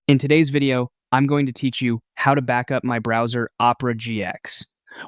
In today's video, I'm going to teach you how to back up my browser Opera GX.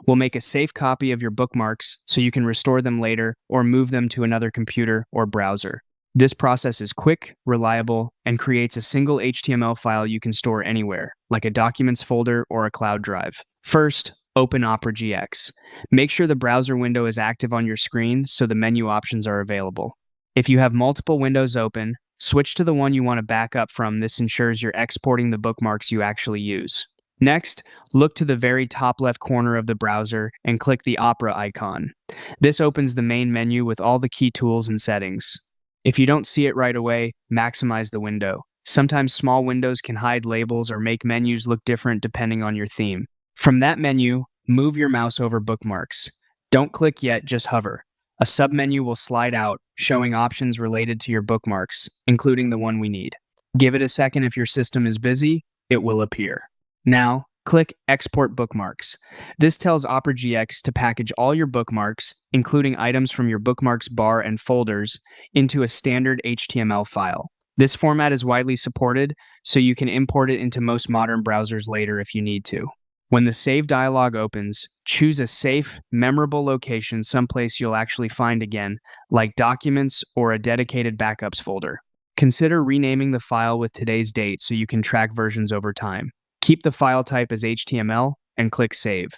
We'll make a safe copy of your bookmarks so you can restore them later or move them to another computer or browser. This process is quick, reliable, and creates a single HTML file you can store anywhere, like a documents folder or a cloud drive. First, open Opera GX. Make sure the browser window is active on your screen so the menu options are available. If you have multiple windows open, switch to the one you want to back up from. This ensures you're exporting the bookmarks you actually use. Next, look to the very top left corner of the browser and click the Opera icon. This opens the main menu with all the key tools and settings. If you don't see it right away, maximize the window. Sometimes small windows can hide labels or make menus look different depending on your theme. From that menu, move your mouse over bookmarks. Don't click yet, just hover. A submenu will slide out, showing options related to your bookmarks, including the one we need. Give it a second. If your system is busy, it will appear. Now, click Export Bookmarks. This tells Opera GX to package all your bookmarks, including items from your bookmarks bar and folders, into a standard HTML file. This format is widely supported, so you can import it into most modern browsers later if you need to. When the Save dialog opens, choose a safe, memorable location someplace you'll actually find again, like Documents or a dedicated Backups folder. Consider renaming the file with today's date so you can track versions over time. Keep the file type as HTML and click Save.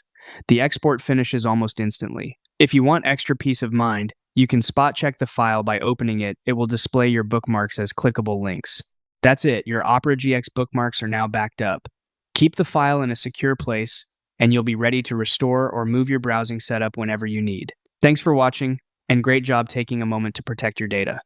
The export finishes almost instantly. If you want extra peace of mind, you can spot check the file by opening it. It will display your bookmarks as clickable links. That's it. Your Opera GX bookmarks are now backed up. Keep the file in a secure place, and you'll be ready to restore or move your browsing setup whenever you need. Thanks for watching, and great job taking a moment to protect your data.